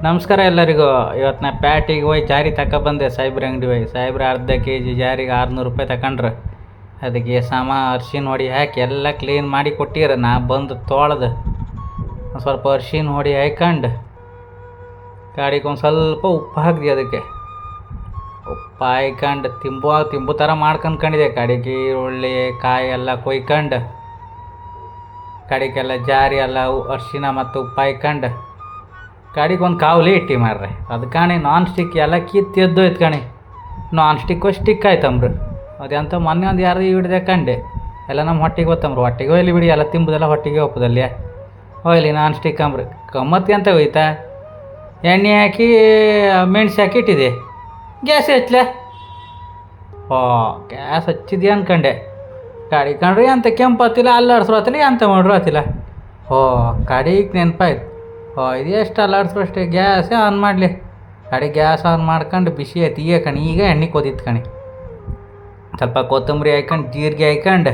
ನಮಸ್ಕಾರ ಎಲ್ಲರಿಗೂ. ಇವತ್ತು ನಾ ಪ್ಯಾಟಿಗೆ ಹೋಗಿ ಜಾರಿ ತಗೊಬಂದೆ. ಸಾಹೇಬ್ರ ಅಂಗಡಿ ಹೋಗಿ ಸಾಹೇಬ್ರ ಅರ್ಧ ಕೆ ಜಿ ಜಾರಿಗೆ 600 ರೂಪಾಯಿ ತಗೊಂಡ್ರು. ಅದಕ್ಕೆ ಅರ್ಶಿನ ಹೊಡಿ ಹಾಕಿ ಎಲ್ಲ ಕ್ಲೀನ್ ಮಾಡಿ ಕೊಟ್ಟಿರ. ನಾ ಬಂದು ತೊಳೆದು ಸ್ವಲ್ಪ ಅರ್ಶಿನ ಹೊಡಿ ಹಾಕ್ಕೊಂಡು ಗಾಡಿಗೆ ಒಂದು ಸ್ವಲ್ಪ ಉಪ್ಪು ಹಾಕಿದೆ. ಅದಕ್ಕೆ ಉಪ್ಪು ಹಾಕ್ಕೊಂಡು ತಿಂಬು ಥರ ಮಾಡ್ಕೊಂಡ್ಕೊಂಡಿದ್ದೆ. ಕಡೆಗೆ ಈರುಳ್ಳಿ ಕಾಯಿ ಎಲ್ಲ ಕೊಯ್ಕೊಂಡು ಕಡೆಗೆಲ್ಲ ಜಾರಿ ಎಲ್ಲ ಅರ್ಶಿನ ಮತ್ತು ಉಪ್ಪು ಹಾಕ್ಕೊಂಡು ಗಾಡಿಗೆ ಒಂದು ಕಾವಲಿ ಇಟ್ಟು ಮಾರ್ರೆ. ಅದು ಕಾಣಿ ನಾನ್ ಸ್ಟಿಕ್ ಎಲ್ಲ ಕಿತ್ತು ಕಣಿ. ನಾನ್ ಸ್ಟಿಕ್ಕು ಸ್ಟಿಕ್ ಆಯ್ತಂಬ್ರು. ಅದೆಂತ ಮೊನ್ನೆ ಒಂದು ಯಾರು ಹಿಡ್ದೆ ಕಂಡೆ. ಎಲ್ಲ ನಮ್ಮ ಹೊಟ್ಟಿಗೆ ಗೊತ್ತಂಬ್ರು. ಹೊಟ್ಟಿಗೆ ಹೋಯ್ಲಿ ಬಿಡಿ, ಎಲ್ಲ ತಿಂಬುದೆಲ್ಲ ಹೊಟ್ಟಿಗೆ ಹೋಗ್ಬೋದಲ್ಲಿ ಹೋಯ್ಲಿ. ನಾನ್ ಸ್ಟಿಕ್ ಅಂಬ್ರಿ ಗಮ್ಮತ್ತಿ ಅಂತ ಹೋಯ್ತಾ. ಎಣ್ಣೆ ಹಾಕಿ ಮೆಣಸು ಹಾಕಿ ಇಟ್ಟಿದೆ. ಗ್ಯಾಸ್ ಹಚ್ಚಲೆ ಗ್ಯಾಸ್ ಹಚ್ಚಿದ್ಯಾ ಅನ್ಕಂಡೆ. ಗಾಡಿ ಕಂಡ್ರಿ ಅಂತ ಕೆಂಪು ಹತ್ತಿಲ್ಲ, ಅಲ್ಲಾಡ್ಸ್ರು ಹತ್ತಿಲ್ಲ, ಅಂತ ಮಾಡ್ರು ಹತ್ತಿಲ್ಲ. ಗಾಡಿಗೆ ನೆನಪಾಯ್ತು. ಇದು ಎಷ್ಟು ಅಲ್ಲಾಡ್ಸ್ರು ಅಷ್ಟೇ. ಗ್ಯಾಸೇ ಆನ್ ಮಾಡಲಿ. ಗಾಡಿ ಗ್ಯಾಸ್ ಆನ್ ಮಾಡ್ಕೊಂಡು ಬಿಸಿ ಆಯ್ತು. ಈಗ ಕಣಿ ಈಗ ಎಣ್ಣೆ ಕೊದಿತ್ತು ಕಣಿ. ಸ್ವಲ್ಪ ಕೊತ್ತಂಬರಿ ಹಾಕ್ಕೊಂಡು ಜೀರಿಗೆ ಹಾಕ್ಕೊಂಡು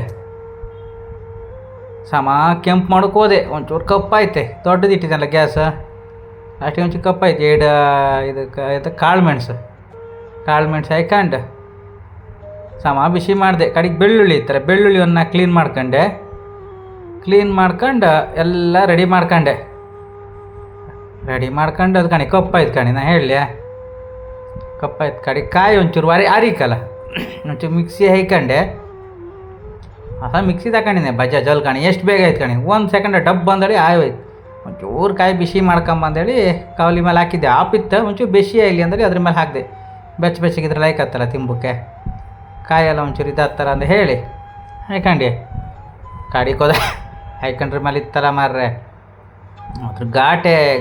ಕೆಂಪು ಮಾಡೋಕೆ ಹೋದೆ. ಒಂಚೂರು ಕಪ್ಪಾಯ್ತೆ. ದೊಡ್ಡದು ಇಟ್ಟಿದ್ದಲ್ಲ ಗ್ಯಾಸ್, ಅಷ್ಟೇ ಒಂಚೂರು ಕಪ್ಪಾಯ್ತು. ಇದು ಕಾಳು ಮೆಣಸು ಹಾಕ್ಕೊಂಡು ಬಿಸಿ ಮಾಡಿದೆ. ಕಡೆಗೆ ಬೆಳ್ಳುಳ್ಳಿ ಇರ್ತಾರೆ, ಬೆಳ್ಳುಳ್ಳಿಯನ್ನು ಕ್ಲೀನ್ ಮಾಡ್ಕೊಂಡು ಎಲ್ಲ ರೆಡಿ ಮಾಡ್ಕೊಂಡೆ. ಅದು ಕಣಿ ಕಪ್ಪಾಯ್ತು ಕಣಿ. ನಾ ಹೇಳಲಿ ಕಪ್ಪಾಯ್ತು. ಕಡೆಗೆ ಕಾಯಿ ಒಂಚೂರು ಅರಿಕಲ್ಲ ಒಂಚೂರು ಮಿಕ್ಸಿ ಹಾಕ್ಕೊಂಡೆ. ಮಿಕ್ಸಿ ತಗೊಂಡಿದ್ದೆ ಬಜಾಜ್ ಅಲ್ಲಿ ಕಣಿ. ಎಷ್ಟು ಬೇಗ ಆಯ್ತು ಕಣಿ. 1 ಸೆಕೆಂಡ್ ಡಬ್ ಬಂದೇಳಿ ಆಯ್ತು. ಒಂಚೂರು ಕಾಯಿ ಬಿಸಿ ಮಾಡ್ಕೊಂಬಂದೇಳಿ ಕಾವಲಿ ಮೇಲೆ ಹಾಕಿದ್ದೆ. ಆಪಿತ್ತು ಒಂಚೂರು ಬಿಸಿ ಆಗಲಿ ಅಂದೇಳಿ ಅದ್ರ ಮೇಲೆ ಹಾಕಿದೆ. ಬೆಚ್ಚಗಿದ್ರೆ ಲೈಕ್ ಹತ್ತಲ್ಲ ತಿಂಬಕ್ಕೆ. ಕಾಯೆಲ್ಲ ಒಂಚೂರು ಇದಾಗ್ತಾರ ಅಂತ ಹೇಳಿ ಹಾಕೊಂಡೆ. ಕಾಡಿಗೆ ಹಾಕೊಂಡ್ರ ಮೇಲೆ ಇತ್ತಲ್ಲ ಮಾರ್ರೆ. ಅದ್ರ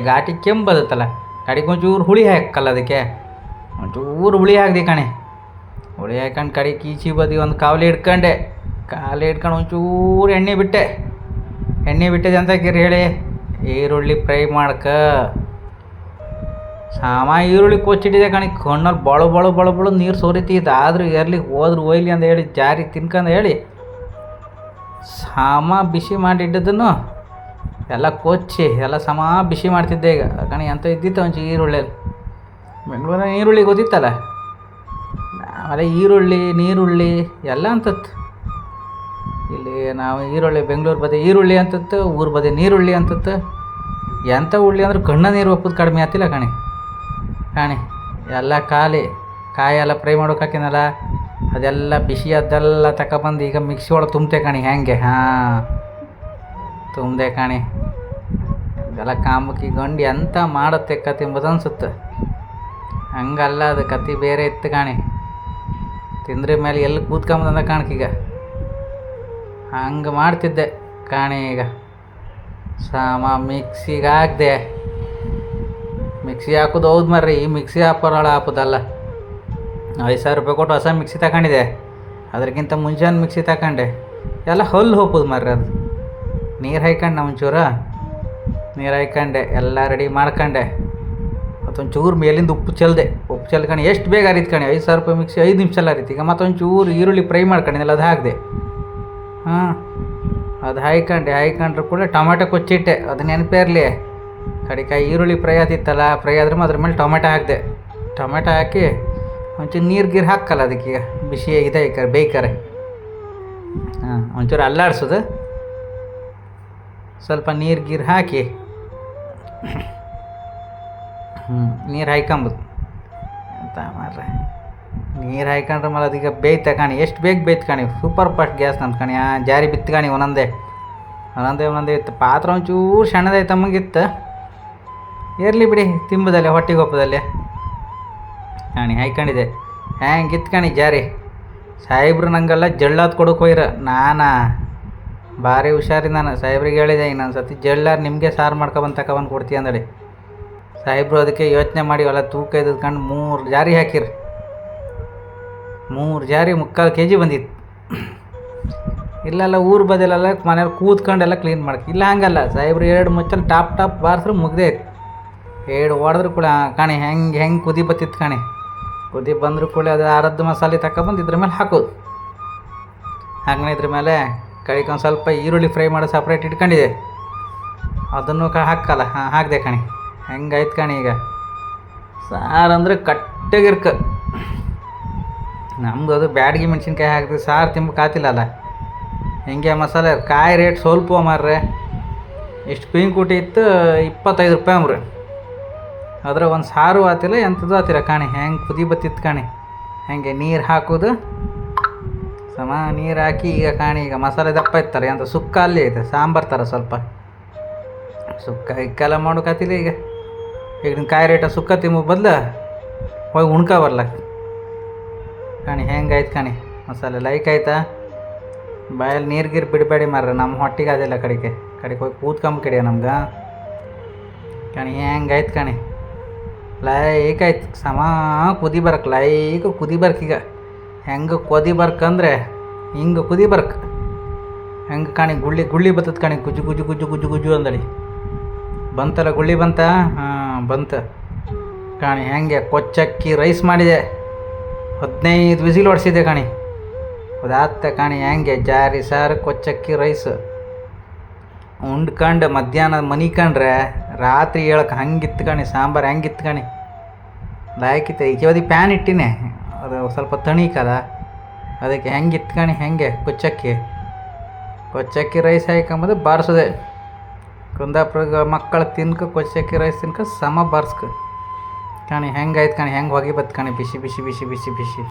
ಘಾಟಿ ಕೆಂಬದತ್ತಲ್ಲ. ಕಡೆಗೆ ಒಂಚೂರು ಹುಳಿ ಹಾಕಲ್ಲ. ಅದಕ್ಕೆ ಒಂಚೂರು ಹುಳಿ ಹಾಕ್ದೆ ಕಣೆ. ಹುಳಿ ಹಾಕೊಂಡು ಕಡೆಗೆ ಈಚಿ ಬದಿ ಒಂದು ಕಾವಲಿ ಹಿಡ್ಕೊಂಡು ಒಂಚೂರು ಎಣ್ಣೆ ಬಿಟ್ಟಿದೆ ಅಂತ ಹೇಳಿ ಈರುಳ್ಳಿ ಫ್ರೈ ಈರುಳ್ಳಿ ಕೊಚ್ಚಿಟ್ಟಿದೆ ಕಣಿ. ಕಣ್ಣಲ್ಲಿ ಬಳು ನೀರು ಸೋರಿತಿದ್ದು. ಆದರೂ ಹೋಯ್ಲಿ ಅಂತ ಹೇಳಿ ಜಾರಿ ತಿನ್ಕೊಂಡು ಹೇಳಿ ಬಿಸಿ ಮಾಡಿಟ್ಟಿದ್ದನ್ನು ಎಲ್ಲ ಕೊಚ್ಚಿ ಎಲ್ಲ ಬಿಸಿ ಮಾಡ್ತಿದ್ದೆ. ಈಗ ಕಣಿ ಅಂತ ಇದ್ದಿತ್ತು ಒಂಚೂರು ಈರುಳ್ಳಿಯಲ್ಲಿ. ಬೆಂಗಳೂರಿನ ಈರುಳ್ಳಿ ಗೊತ್ತಿತ್ತಲ್ಲ. ಆಮೇಲೆ ನೀರುಳ್ಳಿ ಎಲ್ಲ ಅಂತತ್ತು. ಇಲ್ಲಿ ನಾವು ಬೆಂಗಳೂರು ಬದಿ ಈರುಳ್ಳಿ ಅಂತತ್ತು, ಊರು ಬದಿ ನೀರುಳ್ಳಿ ಅಂತತ್ತು. ಎಂಥ ಉಳ್ಳಿ ಅಂದ್ರೆ ಕಣ್ಣ ನೀರು ಒಪ್ಪದು ಕಡಿಮೆ ಆಗ್ತಿಲ್ಲ ಕಣಿ. ಎಲ್ಲ ಕಾಯೆಲ್ಲ ಫ್ರೈ ಮಾಡೋಕೆ ಹಾಕಿನಲ್ಲ, ಅದೆಲ್ಲ ಬಿಸಿ ಅದೆಲ್ಲ ತಗೊಬಂದು ಈಗ ಮಿಕ್ಸಿ ಒಳಗೆ ತುಂಬ್ತೆ ಕಣಿ. ಹೆಂಗೆ ತುಂಬ್ದೆ ಕಣಿ. ಇದೆಲ್ಲ ಕಾಮಕ್ಕಿ ಗಂಡು ಎಂತ ಮಾಡುತ್ತೆ ಕತೆ ಎಂಬುದು ಅನ್ಸುತ್ತೆ. ಹಂಗಲ್ಲ, ಅದು ಕತೆ ಬೇರೆ ಇತ್ತು ಕಣಿ. ತಿಂದ್ರೆ ಮೇಲೆ ಎಲ್ಲಿ ಕೂತ್ಕೊಂಬಂದ ಕಾಣಕೀಗ. ಹಂಗೆ ಮಾಡ್ತಿದ್ದೆ ಕಾಣಿ. ಈಗ ಮಿಕ್ಸಿಗೆ ಹಾಕ್ದೆ. ಮಿಕ್ಸಿ ಹಾಕೋದು ಹೌದು ಮರ್ರಿ. ಈ ಮಿಕ್ಸಿ ಹಾಕೋದಲ್ಲ. 5,000 ರೂಪಾಯಿ ಕೊಟ್ಟು ಹೊಸ ಮಿಕ್ಸಿ ತಗೊಂಡಿದ್ದೆ. ಅದಕ್ಕಿಂತ ಮುಂಜಾನೆ ಮಿಕ್ಸಿ ತಗೊಂಡೆ. ಎಲ್ಲ ಹೋಗ್ಬೋದು ಮರ್ರಿ. ಅದು ನೀರು ಹಾಕ್ಕೊಂಡು ಒಂಚೂರು ನೀರು ಹಾಕ್ಕೊಂಡೆ ಎಲ್ಲ ರೆಡಿ ಮಾಡ್ಕೊಂಡೆ. ಮತ್ತೊಂಚೂರು ಮೇಲಿಂದ ಉಪ್ಪು ಚೆಲ್ಕೊಂಡು ಎಷ್ಟು ಬೇಗ ಅರಿತು ಕಣಿ. 5,000 ರೂಪಾಯಿ ಮಿಕ್ಸಿ 5 ನಿಮಿಷಲ್ಲ ಅರಿತು. ಈಗ ಮತ್ತೊಂಚೂರು ಈರುಳ್ಳಿ ಫ್ರೈ ಮಾಡ್ಕೊಂಡಿದ್ದೆಲ್ಲ ಅದು ಹಾಕಿದೆ. ಅದು ಹಾಕೊಂಡ್ರೆ ಕೂಡ ಟೊಮೆಟೊ ಕೊಚ್ಚಿಟ್ಟೆ. ಅದು ನೆನಪೇ ಇರಲಿ. ಕಡೆಕಾಯಿ ಈರುಳ್ಳಿ ಫ್ರೈ ಆದಿತ್ತಲ್ಲ, ಫ್ರೈ ಆದ್ರೆ ಅದ್ರ ಮೇಲೆ ಟೊಮೆಟೊ ಹಾಕಿದೆ. ಟೊಮೆಟೊ ಹಾಕಿ ಒಂಚೂರು ನೀರು ಹಾಕಲ್ಲ ಅದಕ್ಕೀಗ. ಬಿಸಿಯಾಗಿದೆ ಬೇಯ್ಕರೆ. ಒಂಚೂರು ಅಲ್ಲಾಡ್ಸೋದು. ಸ್ವಲ್ಪ ನೀರು ಹಾಕಿ ನೀರು ಹಾಕೊಂಬುದು ಅಂತ ಮಾರ್ರೆ. ನೀರು ಹಾಕೊಂಡ್ರೆ ಮೇಲೆ ಅದೀಗ ಬೇಯ್ತ ಕಣಿ. ಎಷ್ಟು ಬೇಗ ಬೇಯ್ತು ಕಣಿ. ಸೂಪರ್ ಫಾಸ್ಟ್ ಗ್ಯಾಸ್ ನಮ್ದು ಕಣಿ. ಜಾರಿ ಬಿತ್ತು ಕಣಿ. ಒಂದೊಂದೇ ಇತ್ತು. ಪಾತ್ರ ಒಂಚೂರು ಸಣ್ಣದಾಯ್ತು ತಮ್ಮಂಗಿತ್ತು. ಇರಲಿ ಬಿಡಿ, ತಿಂಬುದಲ್ಲೇ ಹೊಟ್ಟಿಗೆ ಒಪ್ಪದಲ್ಲಿ ಕಣಿ ಹಾಕೊಂಡಿದ್ದೆ. ಹೆಂಗಿತ್ತು ಕಣಿ ಜಾರಿ. ಸಾಹೇಬ್ರು ನಂಗೆಲ್ಲ ಜಳ್ಳಾದ ಕೊಡೋಕೆ ಹೋಯ್ರ. ಭಾರಿ ಹುಷಾರಿ. ನಾನು ಸಾಹೇಬ್ರಿಗೆ ಹೇಳಿದೆ, ಇನ್ನೊಂದು ಸತಿ ಜಳ್ಳಾರು ನಿಮಗೆ ಸಾರು ಮಾಡ್ಕೊಬಂದು ತಗೊಬಂದು ಕೊಡ್ತೀಯ ಅಂದೇಳಿ. ಸಾಹೇಬ್ರು ಅದಕ್ಕೆ ಯೋಚನೆ ಮಾಡಿ ಎಲ್ಲ ತೂಕ ಇದ್ಕೊಂಡು 3 ಜಾರಿ ಹಾಕಿರಿ. 3 ಜಾರಿ 3/4 kg ಬಂದಿತ್ತು. ಇಲ್ಲೆಲ್ಲ ಊರು ಬದಿಲೆಲ್ಲ ಮನೇಲಿ ಕೂತ್ಕೊಂಡೆಲ್ಲ ಕ್ಲೀನ್ ಮಾಡಕ್ಕೆ. ಇಲ್ಲ ಹಂಗಲ್ಲ. ಸಾಹೇಬ್ರು 2 ಮುಚ್ಚಲು ಟಾಪ್ ಬಾರಿಸ್ರು ಮುಗ್ದೇ ಇತ್ತು. 2 ಹೊಡೆದ್ರು ಕೂಡ ಕಾಣಿ ಹೆಂಗೆ ಕುದಿ ಬತ್ತಿತ್ತು ಕಣಿ. ಕುದಿ ಬಂದರೂ ಕೂಡ ಅದು ಅರದ್ದು ಮಸಾಲೆ ತಗೊಬಂದು ಇದ್ರ ಮೇಲೆ ಹಾಕೋದು. ಹಾಗೆ ಇದ್ರ ಮೇಲೆ ಕಡೆಗೆ ಒಂದು ಸ್ವಲ್ಪ ಈರುಳ್ಳಿ ಫ್ರೈ ಮಾಡೋ ಸಪ್ರೇಟ್ ಇಟ್ಕೊಂಡಿದೆ. ಅದನ್ನು ಹಾಕಲ್ಲ. ಹಾಕಿದೆ ಕಣಿ. ಹೆಂಗಾಯ್ತು ಕಣಿ ಈಗ ಸಾರು ಅಂದರೆ ಕಟ್ಟಗಿರ್ಕ. ನಮ್ದು ಅದು ಬ್ಯಾಡಗಿ ಮೆಣಸಿನ್ಕಾಯಿ ಹಾಕಿದ್ರೆ ಸಾರು ತಿಂಬಕ್ಕಾತಿಲ್ಲಲ್ಲ. ಹೆಂಗೆ ಮಸಾಲೆ ಕಾಯಿ ರೇಟ್ ಸ್ವಲ್ಪ ಮಾರ್ರೆ. ಇಷ್ಟು ಪೀಂಕುಟಿ ಇತ್ತು 25 ರೂಪಾಯಿ ಅಂಬ್ರಿ. ಅದ್ರ ಒಂದು ಸಾರು ಆತಿಲ್ಲ ಎಂಥದ್ದು ಆತಿಲ್ಲ ಕಾಣಿ. ಹೆಂಗೆ ಕುದಿ ಬತ್ತಿತ್ತು ಕಾಣಿ. ಹೆಂಗೆ ನೀರು ಹಾಕೋದು ಸಮ ನೀರು ಹಾಕಿ ಈಗ ಕಾಣಿ. ಈಗ ಮಸಾಲೆ ದಪ್ಪ ಇರ್ತಾರೆ ಅಂತ ಸುಕ್ಕ ಅಲ್ಲಿ ಐತೆ ಸಾಂಬಾರು ಥರ ಸ್ವಲ್ಪ ಸುಕ್ಕ ಇಕ್ಕೆಲ್ಲ ಮಾಡೋಕಾತಿಲ್ಲ ಈಗ. ಈಗ ನಿಮ್ಮ ಕಾಯಿ ರೇಟ ಸುಕ್ಕ ತಿಂಬ ಬದಲು ಹೋಗಿ ಉಣ್ಕ ಬರ್ಲಕ್ಕ ಕಾಣಿ. ಹೆಂಗಾಯ್ತು ಕಾಣಿ ಮಸಾಲೆ ಲೈಕ್ ಆಯ್ತಾ? ಬಾಯಲ್ಲಿ ನೀರು ಗೀರು ಬಿಡಬೇಡಿ ಮಾರ್ರೆ. ನಮ್ಮ ಹೊಟ್ಟಿಗೆ ಅದಿಲ್ಲ ಕಡೆಗೆ ಹೋಗಿ ಕೂತ್ಕೊಂಬ ಕಡೆ ನಮ್ಗೆ ಕಾಣಿ. ಹೆಂಗಾಯ್ತು ಕಾಣಿ ಲೈಕ್ ಆಯ್ತು. ಸಮ ಕುದಿ ಬರ್ಕ್ ಲೈಕ್ ಕುದಿ ಬರ್ಕೀಗ. ಹೆಂಗೆ ಕುದಿ ಬರ್ಕಂದ್ರೆ ಹಿಂಗೆ ಕುದಿ ಬರ್ಕ್. ಹೆಂಗೆ ಕಾಣಿ ಗುಳ್ಳಿ ಬರ್ತದೆ ಕಾಣಿ. ಗುಜ್ಜು ಗುಜ್ಜು ಗುಜ್ಜು ಗುಜ್ಜು ಗುಜ್ಜು ಅಂದಳಿ ಬಂತಲ್ಲ ಗುಳ್ಳಿ ಬಂತ. ಹಾಂ ಬಂತು ಕಾಣಿ. ಹೆಂಗೆ ಕೊಚ್ಚಕ್ಕಿ ರೈಸ್ ಮಾಡಿದೆ 15 ವಿಸಿಲ್ ಹೊಡ್ಸಿದ್ದೆ ಕಾಣಿ. ಅದಾತ ಕಾಣಿ. ಹೆಂಗೆ ಜಾರಿ ಸಾರು ಕೊಚ್ಚಕ್ಕಿ ರೈಸ್ ಉಂಡ್ಕಂಡು ಮಧ್ಯಾಹ್ನ ಮನಿಕಂಡ್ರೆ ರಾತ್ರಿ ಹೇಳಕ್ಕೆ ಹಂಗಿತ್ತು ಕಾಣಿ. ಸಾಂಬಾರು ಹೆಂಗಿತ್ತು ಕಾಣಿ ಲಾಯ್ಕಿತ್ತು. ಈಗ ಪ್ಯಾನ್ ಇಟ್ಟಿನೇ ಅದು ಸ್ವಲ್ಪ ತಣಿಕಲ್ಲ ಅದಕ್ಕೆ ಹೆಂಗಿತ್ತು ಕಾಣಿ. ಹೆಂಗೆ ಕೊಚ್ಚಕ್ಕಿ ರೈಸ್ ಹಾಕೊಂಬುದು ಬಾರಿಸೋದೆ. ಕುಂದಾಪುರ ಮಕ್ಕಳು ತಿನ್ಕ ಕೊಚ್ಚಕ್ಕಿ ರೈಸ್ ತಿನ್ಕ ಸಮ ಬಾರಿಸ್ಕ ಕಾಣಿ. ಹೆಂಗಾಯ್ತು ಕಾಣಿ. ಹೆಂಗೆ ಹೊಗೆ ಬತ್ತು ಕಾಣಿ ಬಿಸಿ ಬಿಸಿ ಬಿಸಿ ಬಿಸಿ ಬಿಸಿ.